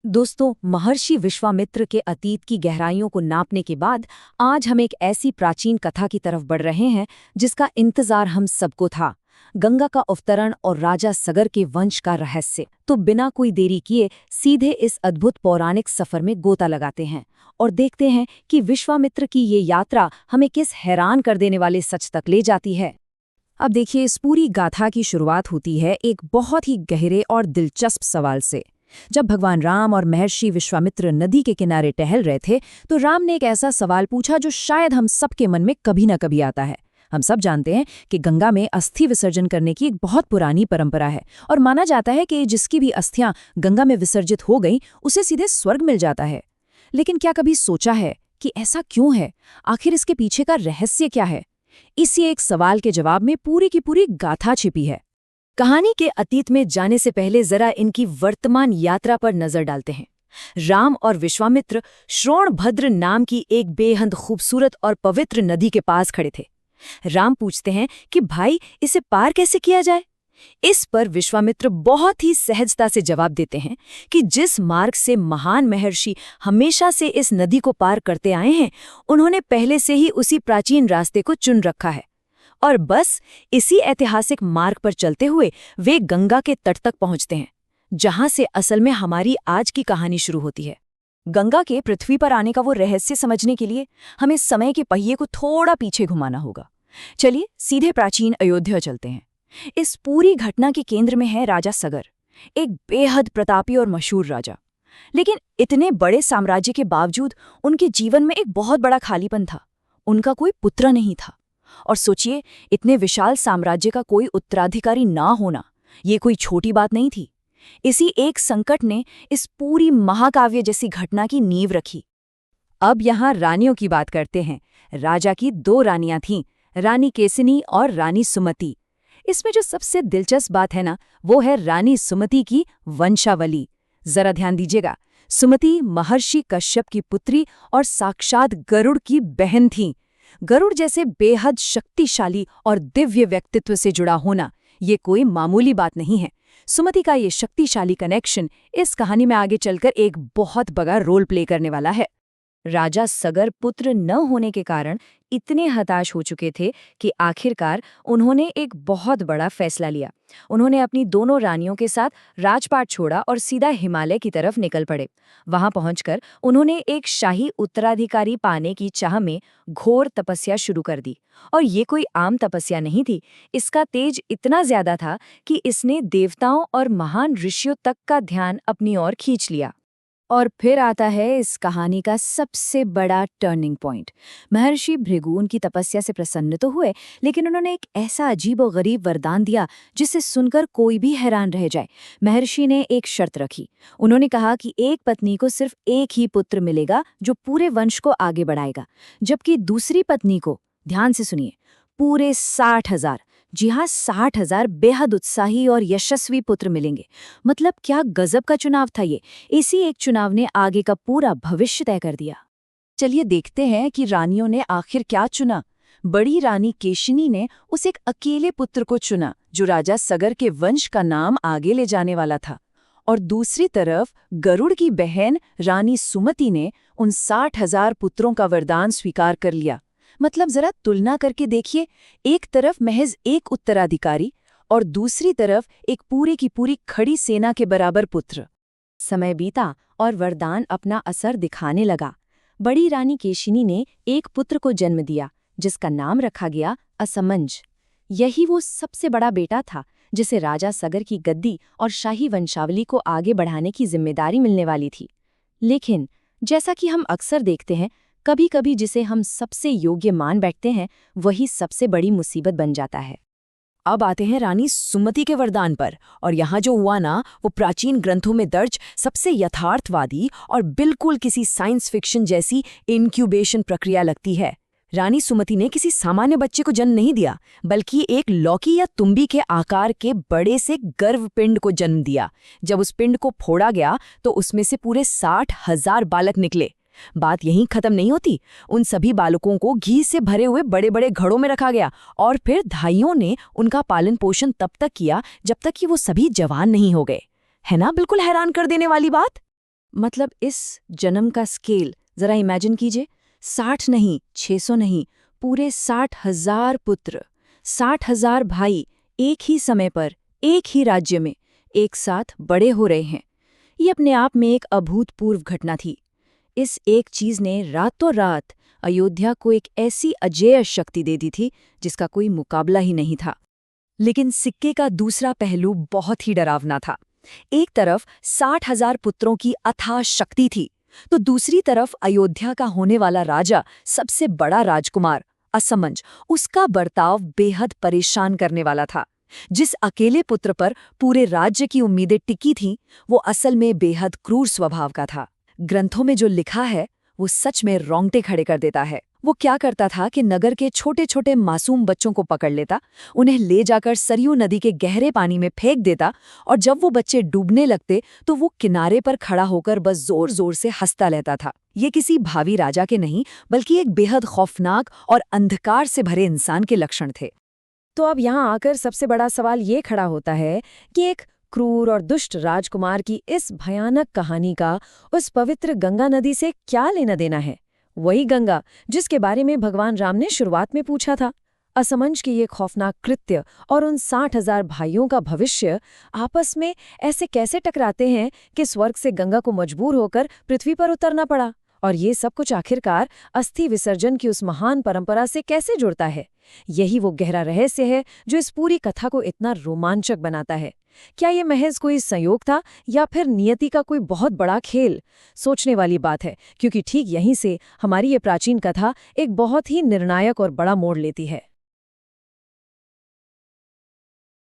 दोस्तों, महर्षि विश्वामित्र के अतीत की गहराइयों को नापने के बाद आज हम एक ऐसी प्राचीन कथा की तरफ बढ़ रहे हैं जिसका इंतजार हम सबको था। गंगा का अवतरण और राजा सगर के वंश का रहस्य। तो बिना कोई देरी किए सीधे इस अद्भुत पौराणिक सफर में गोता लगाते हैं और देखते हैं कि विश्वामित्र की ये यात्रा हमें किस हैरान कर देने वाले सच तक ले जाती है। अब देखिए, इस पूरी गाथा की शुरुआत होती है एक बहुत ही गहरे और दिलचस्प सवाल से। जब भगवान राम और महर्षि विश्वामित्र नदी के किनारे टहल रहे थे तो राम ने एक ऐसा सवाल पूछा जो शायद हम सबके मन में कभी न कभी आता है। हम सब जानते हैं कि गंगा में अस्थि विसर्जन करने की एक बहुत पुरानी परंपरा है और माना जाता है कि जिसकी भी अस्थियां गंगा में विसर्जित हो गईं उसे सीधे स्वर्ग मिल जाता है। लेकिन क्या कभी सोचा है कि ऐसा क्यों है? आखिर इसके पीछे का रहस्य क्या है? इसी एक सवाल के जवाब में पूरी की पूरी गाथा छिपी है। कहानी के अतीत में जाने से पहले जरा इनकी वर्तमान यात्रा पर नजर डालते हैं। राम और विश्वामित्र श्रोणभद्र नाम की एक बेहद खूबसूरत और पवित्र नदी के पास खड़े थे। राम पूछते हैं कि भाई, इसे पार कैसे किया जाए? इस पर विश्वामित्र बहुत ही सहजता से जवाब देते हैं कि जिस मार्ग से महान महर्षि हमेशा से इस नदी को पार करते आए हैं, उन्होंने पहले से ही उसी प्राचीन रास्ते को चुन रखा है और बस इसी ऐतिहासिक मार्ग पर चलते हुए वे गंगा के तट तक पहुंचते हैं, जहां से असल में हमारी आज की कहानी शुरू होती है। गंगा के पृथ्वी पर आने का वो रहस्य समझने के लिए हमें समय के पहिए को थोड़ा पीछे घुमाना होगा। चलिए सीधे प्राचीन अयोध्या चलते हैं। इस पूरी घटना के केंद्र में है राजा सगर, एक बेहद प्रतापी और मशहूर राजा। लेकिन इतने बड़े साम्राज्य के बावजूद उनके जीवन में एक बहुत बड़ा खालीपन था। उनका कोई पुत्र नहीं था। और सोचिए, इतने विशाल साम्राज्य का कोई उत्तराधिकारी ना होना, ये कोई छोटी बात नहीं थी। इसी एक संकट ने इस पूरी महाकाव्य जैसी घटना की नींव रखी। अब यहाँ रानियों की बात करते हैं। राजा की दो रानियां थीं, रानी केसनी और रानी सुमति। इसमें जो सबसे दिलचस्प बात है ना, वो है रानी सुमति की वंशावली। जरा ध्यान दीजिएगा। सुमति महर्षि कश्यप की पुत्री और साक्षात गरुड़ की बहन थीं। गरुड़ जैसे बेहद शक्तिशाली और दिव्य व्यक्तित्व से जुड़ा होना ये कोई मामूली बात नहीं है। सुमति का ये शक्तिशाली कनेक्शन इस कहानी में आगे चलकर एक बहुत बड़ा रोल प्ले करने वाला है। राजा सगर पुत्र न होने के कारण इतने हताश हो चुके थे कि आखिरकार उन्होंने एक बहुत बड़ा फैसला लिया। उन्होंने अपनी दोनों रानियों के साथ राजपाट छोड़ा और सीधा हिमालय की तरफ निकल पड़े। वहां पहुंचकर उन्होंने एक शाही उत्तराधिकारी पाने की चाह में घोर तपस्या शुरू कर दी। और ये कोई आम तपस्या नहीं थी। इसका तेज इतना ज्यादा था कि इसने देवताओं और महान ऋषियों तक का ध्यान अपनी ओर खींच लिया। और फिर आता है इस कहानी का सबसे बड़ा टर्निंग पॉइंट। महर्षि भृगु उनकी तपस्या से प्रसन्न तो हुए, लेकिन उन्होंने एक ऐसा अजीब और गरीब वरदान दिया जिसे सुनकर कोई भी हैरान रह जाए। महर्षि ने एक शर्त रखी। उन्होंने कहा कि एक पत्नी को सिर्फ एक ही पुत्र मिलेगा जो पूरे वंश को आगे बढ़ाएगा, जबकि दूसरी पत्नी को, ध्यान से सुनिए, पूरे 60,000, जी हाँ 60,000 बेहद उत्साही और यशस्वी पुत्र मिलेंगे। मतलब क्या गजब का चुनाव था ये। इसी एक चुनाव ने आगे का पूरा भविष्य तय कर दिया। चलिए देखते हैं कि रानियों ने आखिर क्या चुना। बड़ी रानी केशिनी ने उस एक अकेले पुत्र को चुना जो राजा सगर के वंश का नाम आगे ले जाने वाला था। और दूसरी तरफ गरुड़ की बहन रानी सुमति ने उन 60,000 पुत्रों का वरदान स्वीकार कर लिया। मतलब जरा तुलना करके देखिए, एक तरफ महज एक उत्तराधिकारी और दूसरी तरफ एक पूरे की पूरी खड़ी सेना के बराबर पुत्र। समय बीता और वरदान अपना असर दिखाने लगा। बड़ी रानी केशिनी ने एक पुत्र को जन्म दिया जिसका नाम रखा गया असमंज। यही वो सबसे बड़ा बेटा था जिसे राजा सगर की गद्दी और शाही वंशावली को आगे बढ़ाने की जिम्मेदारी मिलने वाली थी। लेकिन जैसा कि हम अक्सर देखते हैं, कभी कभी जिसे हम सबसे योग्य मान बैठते हैं वही सबसे बड़ी मुसीबत बन जाता है। अब आते हैं रानी सुमति के वरदान पर। और यहाँ जो हुआ ना, वो प्राचीन ग्रंथों में दर्ज सबसे यथार्थवादी और बिल्कुल किसी साइंस फिक्शन जैसी इनक्यूबेशन प्रक्रिया लगती है। रानी सुमति ने किसी सामान्य बच्चे को जन्म नहीं दिया, बल्कि एक लौकी या तुम्बी के आकार के बड़े से गर्भपिंड को जन्म दिया। जब उस पिंड को फोड़ा गया तो उसमें से पूरे 60,000 बालक निकले। बात यहीं खत्म नहीं होती। उन सभी बालकों को घी से भरे हुए बड़े बड़े घड़ों में रखा गया और फिर धाइयों ने उनका पालन पोषण तब तक किया जब तक कि वो सभी जवान नहीं हो गए। है ना बिल्कुल हैरान कर देने वाली बात। मतलब इस जन्म का स्केल जरा इमेजिन कीजिए। 60 नहीं, 600 नहीं, पूरे 60,000 पुत्र, 60,000 भाई एक ही समय पर, एक ही राज्य में, एक साथ बड़े हो रहे हैं। ये अपने आप में एक अभूतपूर्व घटना थी। इस एक चीज ने रातों रात अयोध्या को एक ऐसी अजेय शक्ति दे दी थी जिसका कोई मुकाबला ही नहीं था। लेकिन सिक्के का दूसरा पहलू बहुत ही डरावना था। एक तरफ 60,000 पुत्रों की अथाह शक्ति थी, तो दूसरी तरफ अयोध्या का होने वाला राजा, सबसे बड़ा राजकुमार असमंज, उसका बर्ताव बेहद परेशान करने वाला था। जिस अकेले पुत्र पर पूरे राज्य की उम्मीदें टिकी थीं, वो असल में बेहद क्रूर स्वभाव का था। ग्रंथों में जो लिखा है वो सच में रोंगटे खड़े कर देता है। वो क्या करता था कि नगर के छोटे छोटे मासूम बच्चों को पकड़ लेता, उन्हें ले जाकर सरयू नदी के गहरे पानी में फेंक देता, और जब वो बच्चे डूबने लगते तो वो किनारे पर खड़ा होकर बस जोर जोर से हंसता रहता था। ये किसी भावी राजा के नहीं, बल्कि एक बेहद खौफनाक और अंधकार से भरे इंसान के लक्षण थे। तो अब यहाँ आकर सबसे बड़ा सवाल ये खड़ा होता है कि एक क्रूर और दुष्ट राजकुमार की इस भयानक कहानी का उस पवित्र गंगा नदी से क्या लेना देना है? वही गंगा जिसके बारे में भगवान राम ने शुरुआत में पूछा था। असमंज की ये खौफनाक कृत्य और उन 60,000 भाइयों का भविष्य आपस में ऐसे कैसे टकराते हैं कि स्वर्ग से गंगा को मजबूर होकर पृथ्वी पर उतरना पड़ा? और ये सब कुछ आखिरकार अस्थि विसर्जन की उस महान परंपरा से कैसे जुड़ता है? यही वो गहरा रहस्य है जो इस पूरी कथा को इतना रोमांचक बनाता है। क्या ये महज कोई संयोग था या फिर नियति का कोई बहुत बड़ा खेल? सोचने वाली बात है, क्योंकि ठीक यहीं से हमारी ये प्राचीन कथा एक बहुत ही निर्णायक और बड़ा मोड़ लेती है।